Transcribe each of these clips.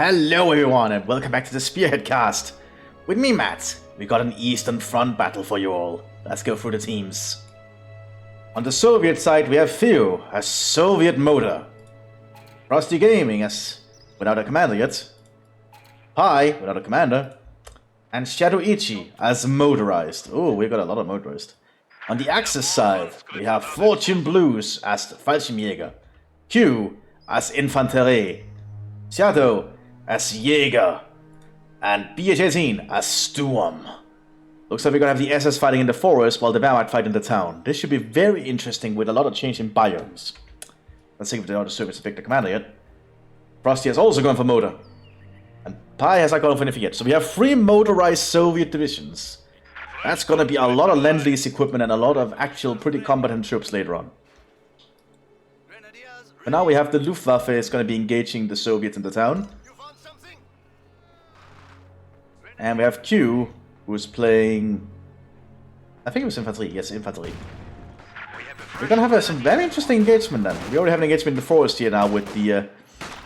Hello everyone and welcome back to the Spearhead cast. With me, Matt. We got an Eastern Front battle for you all. Let's go through the teams. On the Soviet side we have Theo as Soviet motor. Rusty Gaming as without a commander yet. Pi without a commander. And Shadow Ichi as motorized. Oh, we got a lot of motorized. On the Axis side we have Fortune Blues as the Fallschirmjäger. Q as Infanterie. Shadow as Jäger, and BH-18 as Sturm. Looks like we're gonna have the SS fighting in the forest while the Wehrmacht fight in the town. This should be very interesting with a lot of change in biomes. Let's see if the other Soviets have picked the commander yet. Frosty has also gone for motor. And Pi has not gone for anything yet. So we have 3 motorized Soviet divisions. That's gonna be a lot of Lend-Lease equipment and a lot of actual pretty competent troops later on. But now we have the Luftwaffe is gonna be engaging the Soviets in the town. And we have Q, who's playing... I think it was Infantry. Yes, Infantry. We're gonna have some very interesting engagement then. We already have an engagement in the forest here now with the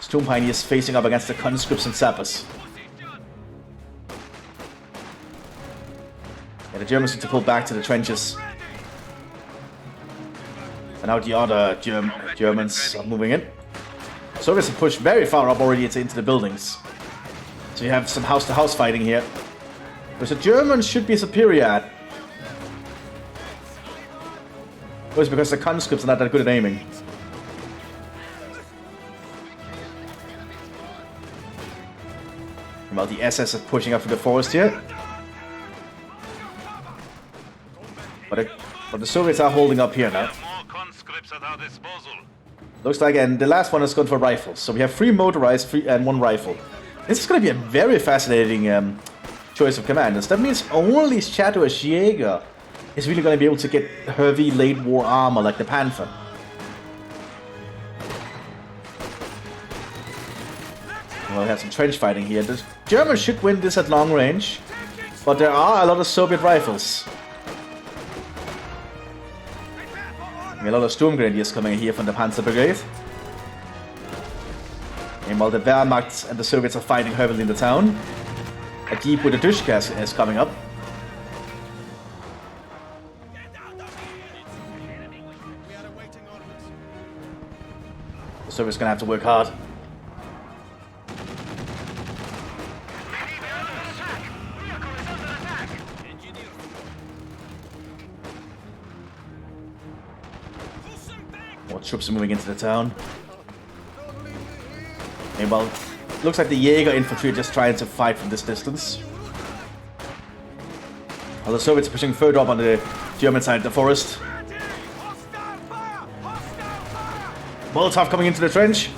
Storm Pioneers facing up against the Conscripts and Sappers. Yeah, the Germans need to pull back to the trenches. And now the other Germans are moving in. Soviets have pushed very far up already into the buildings. So you have some house-to-house fighting here. Which the Germans should be superior at. Of course, because the conscripts are not that good at aiming. Well, the SS is pushing up through the forest here. But the Soviets are holding up here now. Looks like, and the last one has gone for rifles. So we have 3 motorized, and 1 rifle. This is going to be a very fascinating choice of commanders. That means only Shadow as Jäger is really going to be able to get heavy late war armor like the Panther. Well, we have some trench fighting here. The Germans should win this at long range, but there are a lot of Soviet rifles. A lot of Sturm Grenadiers coming here from the Panzer Brigade. And while the Wehrmacht and the Soviets are fighting heavily in the town, a deep with the Dushka is coming up. The Soviets are gonna have to work hard. More troops are moving into the town. And well, looks like the Jäger infantry are just trying to fight from this distance. While the Soviets are pushing further up on the German side of the forest. Molotov coming into the trench.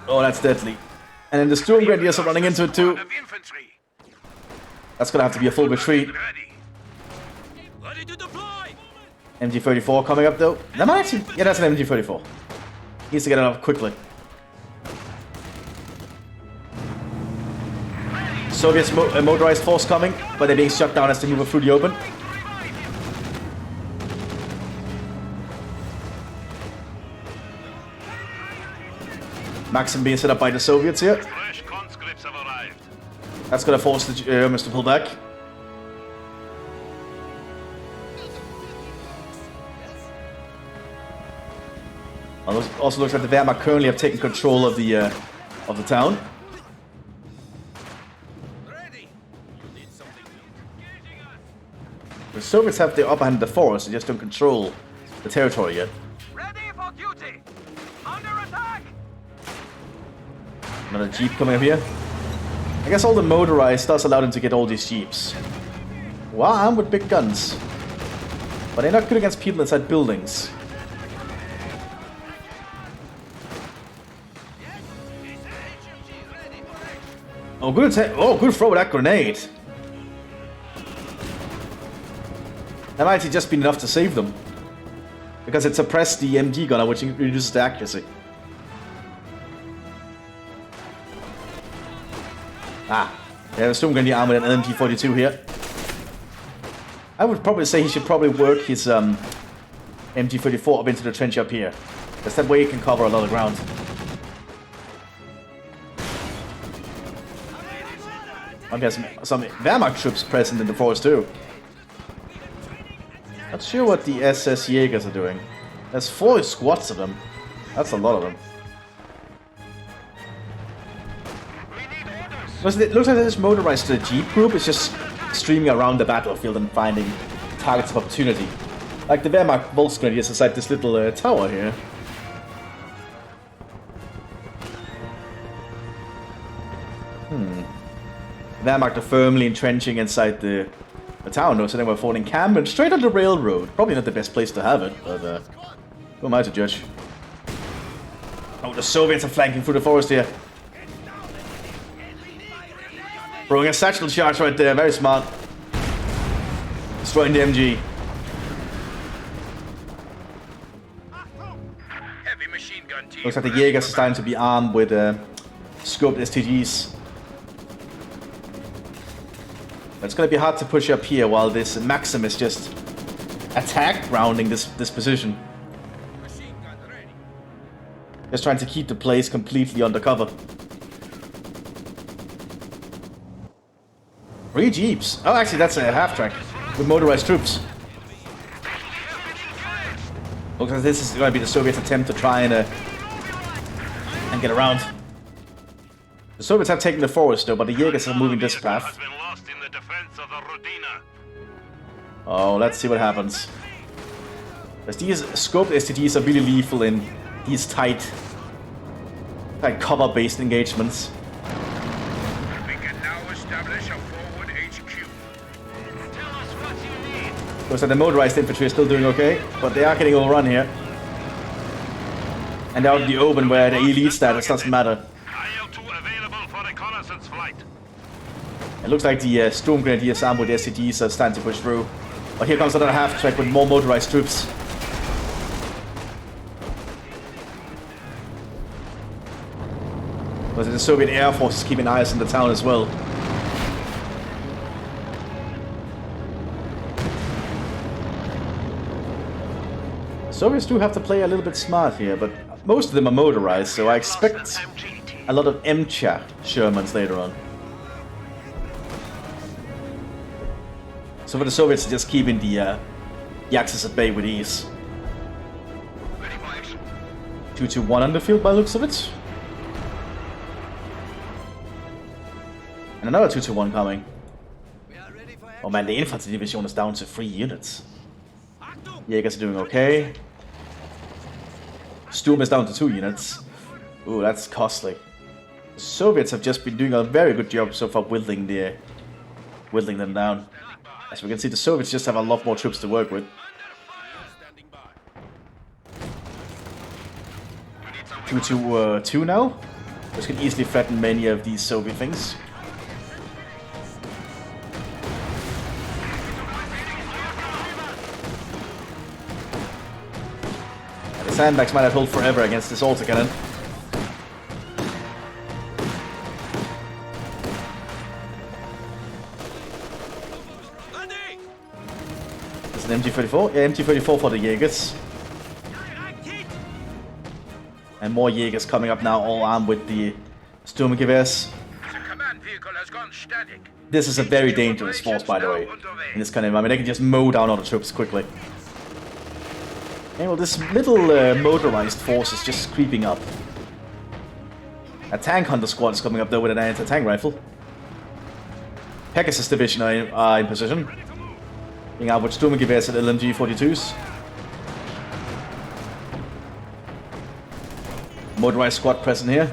Oh, that's deadly. And then the Sturm Grenadiers are running into it too. That's gonna have to be a full retreat. MG34 coming up though. That might actually... Yeah, that's an MG34. Needs to get it up quickly. Soviets motorized force coming, but they're being shut down as they move through the open. Maxim being set up by the Soviets here. That's gonna force the Germans to pull back. Also looks like the Wehrmacht currently have taken control of the town. The Soviets have the upper hand in the forest, they just don't control the territory yet. Ready for duty. Under attack. Another jeep coming up here. I guess all the motorized does allow them to get all these jeeps. Wow, armed with big guns. But they're not good against people inside buildings. Oh, good attack. Oh, good throw with that grenade. That might have just been enough to save them. Because it suppressed the MG gunner, which reduces the accuracy. Ah, yeah, Storm Grenadier armor and an MG42 here. I would probably say he should probably work his MG34 up into the trench up here. Because that way he can cover a lot of ground. Might be some Wehrmacht troops present in the forest too. Not sure what the SS Jägers are doing. There's 4 squads of them. That's a lot of them. It looks like this motorized Jeep group is just streaming around the battlefield and finding targets of opportunity. Like the Wehrmacht Volksgrenadiers inside this little tower here. Wehrmacht are firmly entrenching inside the town, though, so they were falling camp and straight on the railroad. Probably not the best place to have it, but who am I to judge? Oh, the Soviets are flanking through the forest here. Throwing a satchel charge right there, very smart. Destroying the MG. Heavy machine gun team. Looks like the Jaegers are starting to be armed with scoped STGs. It's gonna be hard to push up here while this Maxim is just attack rounding this position. Just trying to keep the place completely undercover. 3 jeeps. Oh, actually, that's a half track with motorized troops. Looks like this is going to be the Soviets' attempt to try and get around. The Soviets have taken the forest, though, but the Jaegers are moving this path. Oh, let's see what happens. Because these scoped STGs are really lethal in these tight cover-based engagements. We can now establish a forward HQ. Tell us what you need. Looks like the motorized infantry is still doing okay, but they are getting overrun here. And out in the open where the elite status doesn't matter. IL-2 available for reconnaissance flight. It looks like the Storm Grenadiers armed with STGs are starting to push through. But here comes another half track with more motorized troops. But the Soviet Air Force is keeping eyes on the town as well. Soviets do have to play a little bit smart here, but most of them are motorized, so I expect a lot of MCHA Shermans later on. So for the Soviets, just keeping the Axis at bay with ease. 2-2-1 on the field by the looks of it. And another 2-2-1 coming. Oh man, the infantry division is down to 3 units. Jaegers are doing okay. Sturm is down to 2 units. Ooh, that's costly. The Soviets have just been doing a very good job so far whittling them down. As we can see, the Soviets just have a lot more troops to work with. 2-2-2 now. This can easily threaten many of these Soviet things. And the sandbags might have hold forever against this autocannon. An MG34? Yeah, MG34 for the Jaegers. And more Jaegers coming up now, all armed with the Sturmgewehrs. The command vehicle has gone static. This is a very dangerous force, by the way, in this kind of environment. They can just mow down all the troops quickly. And well, this little motorized force is just creeping up. A tank hunter squad is coming up though with an anti-tank rifle. Pegasus division are in position. Being out with Sturmgewehrs and LMG-42s. Motorized squad present here.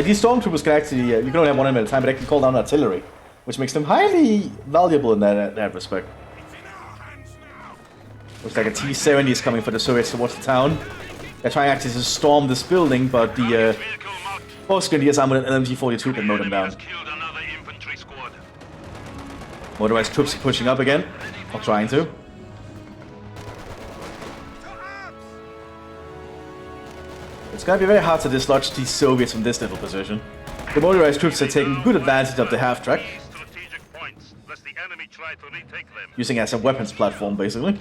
These stormtroopers can actually, you can only have one enemy at a time, but they can call down artillery, which makes them highly valuable in that respect. Looks like a T-70 is coming for the Soviets towards the town. They're trying actually to storm this building, but the Volksgrenadiers armed with an LMG-42 can mow them down. Motorized troops are pushing up again, or trying to. It's gonna be very hard to dislodge these Soviets from this little position. The motorized troops are taking good advantage of the half-track, using it as a weapons platform, basically.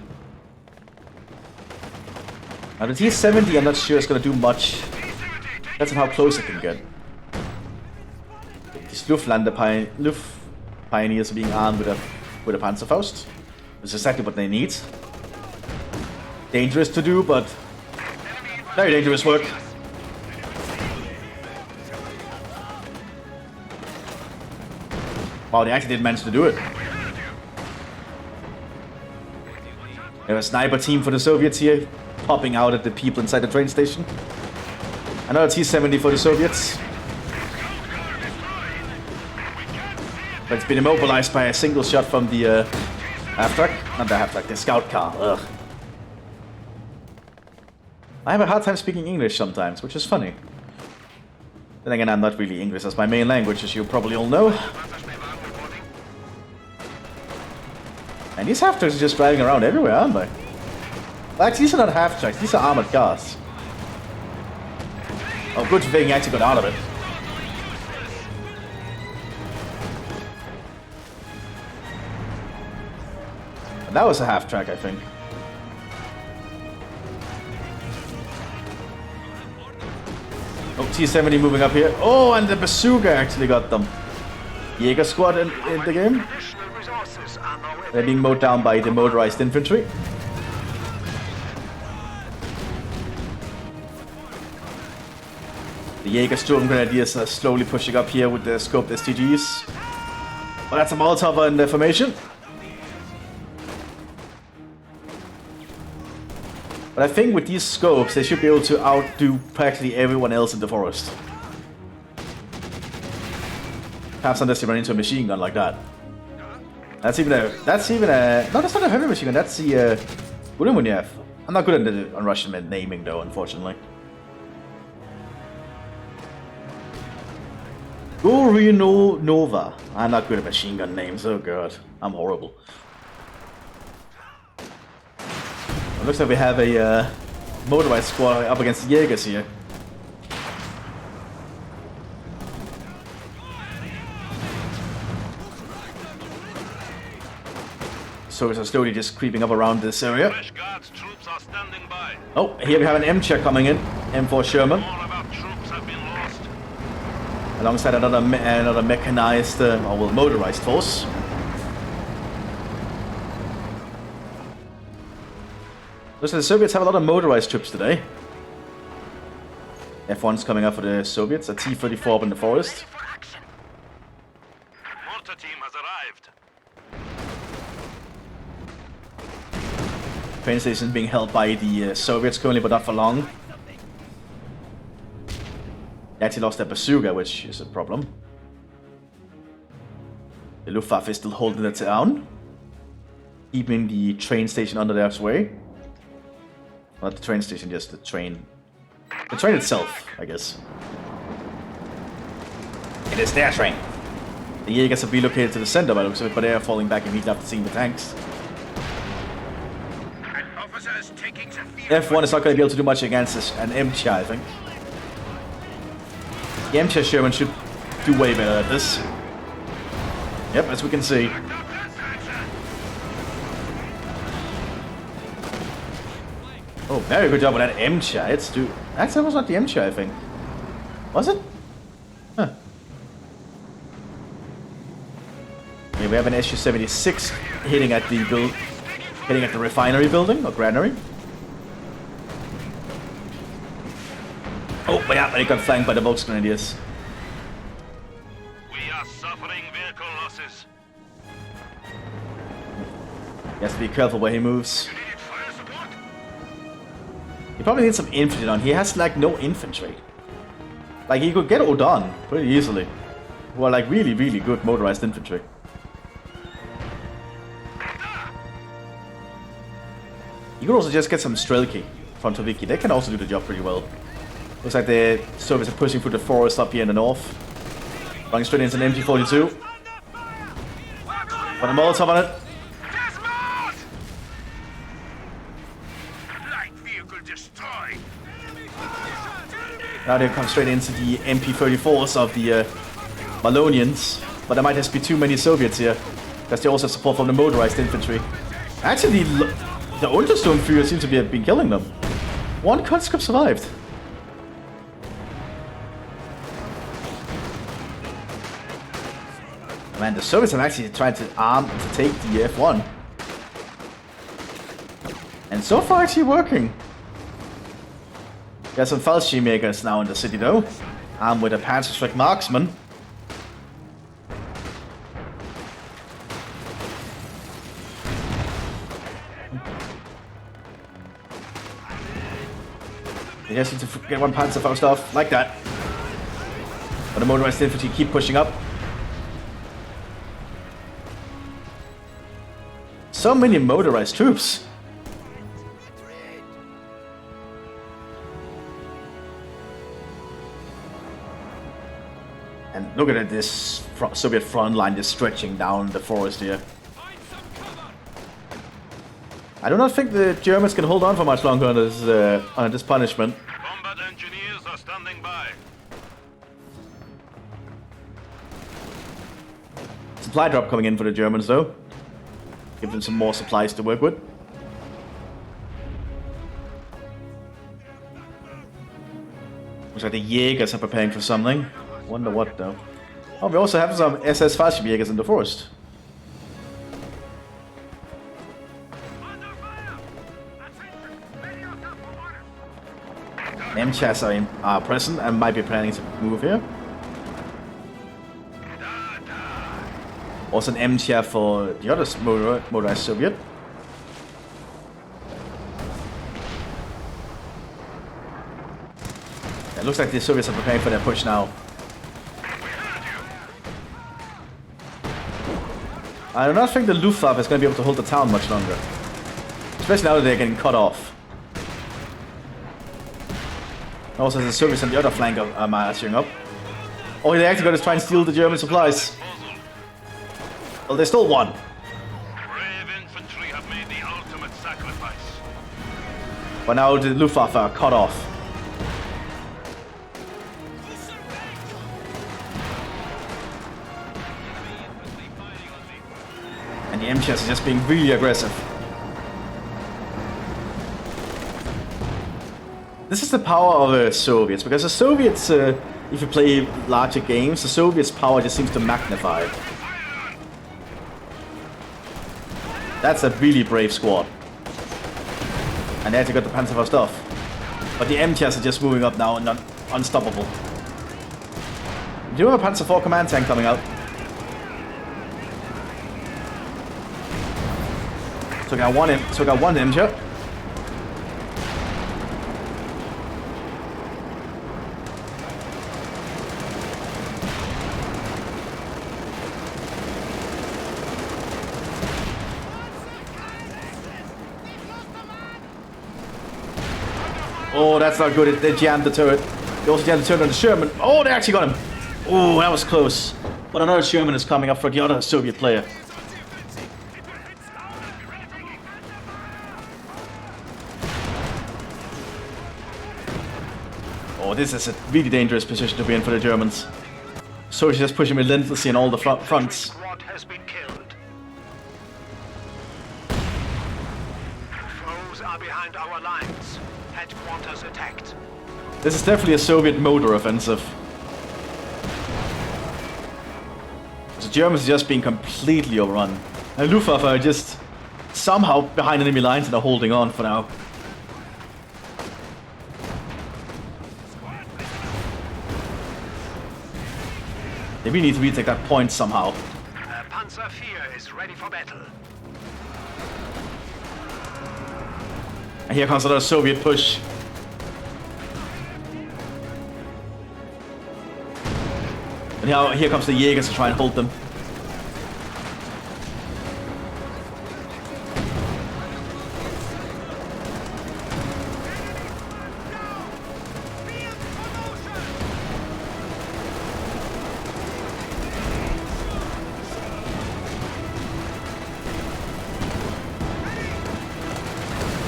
Now the T-70, I'm not sure is going to do much. That's how close it can get. These Luft pioneers are being armed with a Panzerfaust. That's exactly what they need. Dangerous to do, but very dangerous work. Wow, they actually did manage to do it. We have a sniper team for the Soviets here, popping out at the people inside the train station. Another T-70 for the Soviets. But it's been immobilized by a single shot from the half-track. Not the half-track, the scout car. Ugh. I have a hard time speaking English sometimes, which is funny. Then again, I'm not really English as my main language, as you probably all know. And these half-tracks are just driving around everywhere, aren't they? Well, actually, these are not half-tracks, these are armored cars. Oh, good thing you actually got out of it. And that was a half-track, I think. Oh, T-70 moving up here. Oh, and the bazooka actually got them. Jaeger squad in the game. They're being mowed down by the motorized infantry. The Jaeger Sturm Grenadiers are slowly pushing up here with the scoped STGs. Well, that's a Molotov in the formation. But I think with these scopes, they should be able to outdo practically everyone else in the forest. Perhaps unless they run into a machine gun like that. That's even a... No, that's not a heavy machine gun, that's the Budemuniev. I'm not good on Russian naming though, unfortunately. Gorino Nova. I'm not good at machine gun names, oh god. I'm horrible. It looks like we have a motorized squad up against the Jaegers here. Soviets are slowly just creeping up around this area. Oh, here we have an M-chair coming in. M4 Sherman. Alongside another mechanized, or well, motorized force. Looks like the Soviets have a lot of motorized troops today. F1's coming up for the Soviets, a T-34 up in the forest. Mortar team has arrived. Train station being held by the Soviets currently, but not for long. They actually lost their bazooka, which is a problem. The Luftwaffe is still holding it down, keeping the train station under their sway. Not the train station, just the train. The train itself, I guess. It is their train. The Jaegers have relocated to the center by the looks of it, but they are falling back immediately after seeing the tanks. F1 is not going to be able to do much against an M-chair, I think. The M-chair Sherman should do way better at this. Yep, as we can see. Oh, very good job with that M-chair. Actually, that was not the M-chair, I think. Was it? Huh. Yeah, we have an SU-76 hitting at the refinery building, or granary. Oh, yeah, they got flanked by the Volksgrenadiers. We are suffering vehicle losses. He has to be careful where he moves. He probably needs some infantry on. He has like no infantry. Like he could get Odon pretty easily. Who are like really, really good motorized infantry. You could also just get some Strelki from Toviki. They can also do the job pretty well. Looks like the Soviets are pushing through the forest up here in the north. Running straight into an MG42. Got a Molotov on it. Now they come straight into the MP34s of the Malonians. But there might just be too many Soviets here. Because they also have support from the motorized infantry. Actually, the Untersturmführer seem to be killing them. One conscript survived. Man, the Soviets have actually tried to take the F1. And so far actually working. There's some Fallschirmjägers now in the city though. Armed with a Panzerschreck marksman. They just need to get one Panzerfaust off, like that. But the motorized infantry keep pushing up. So many motorized troops. And look at this Soviet front line just stretching down the forest here. I do not think the Germans can hold on for much longer on this punishment. Combat engineers are standing by. Supply drop coming in for the Germans though. Give them some more supplies to work with. Looks like the Jaegers are preparing for something. Wonder what though. Oh, we also have some SS Fallschirmjägers in the forest. MCHAS are present and might be planning to move here. Also an MCHA for the other motorized Soviet. It looks like the Soviets are preparing for their push now. I do not think the Luftwaffe is going to be able to hold the town much longer. Especially now that they're getting cut off. Also, the Soviets on the other flank are marching up. Oh, they actually going to try and steal the German supplies. Well, they stole one. Brave infantry have made the ultimate sacrifice. But now the Luftwaffe are cut off. And the MCHAS is just being really aggressive. This is the power of the Soviets, because the Soviets, if you play larger games, the Soviets' power just seems to magnify. That's a really brave squad. And they actually got the Panzerfaust off. But the MTS are just moving up now and unstoppable. Do you have a Panzer IV command tank coming out? Took out one MTS. Oh, that's not good. They jammed the turret. They also jammed the turret on the Sherman. Oh, they actually got him. Oh, that was close. But another Sherman is coming up for the other Soviet player. Oh, this is a really dangerous position to be in for the Germans. So she's just pushing relentlessly on all the fronts. Squad has been killed. Foes are behind our lines. Headquarters attacked. This is definitely a Soviet motor offensive. The Germans are just being completely overrun. And Luftwaffe are just somehow behind enemy lines and are holding on for now. They really need to retake that point somehow. Panzer IV is ready for battle. And here comes another Soviet push. And now here comes the Jaegers to try and hold them.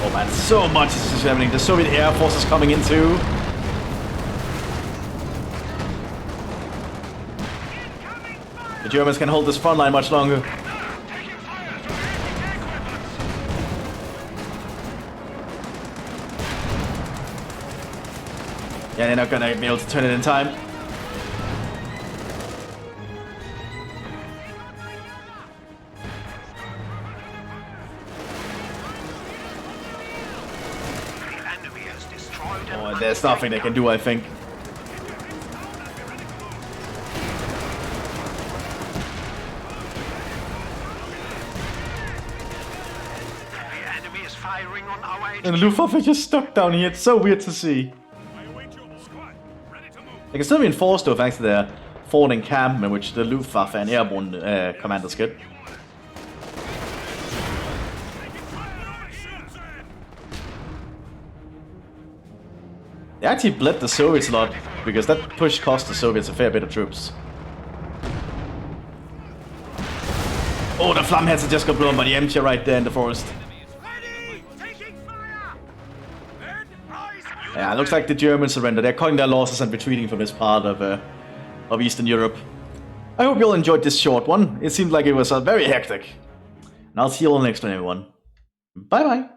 Oh man, so much is happening. The Soviet Air Force is coming in too. The Germans can hold this front line much longer. they're not gonna be able to turn it in time. Oh, there's nothing they can do, I think. And the Luftwaffe is just stuck down here. It's so weird to see. They can still be enforced though, thanks to their forward encampment, which the Luftwaffe and airborne commanders get. They actually bled the Soviets a lot, because that push cost the Soviets a fair bit of troops. Oh, the Flamheads have just got blown by the MT right there in the forest. Yeah, it looks like the Germans surrender. They're cutting their losses and retreating from this part of Eastern Europe. I hope you all enjoyed this short one. It seemed like it was very hectic. And I'll see you all next time, everyone. Bye bye.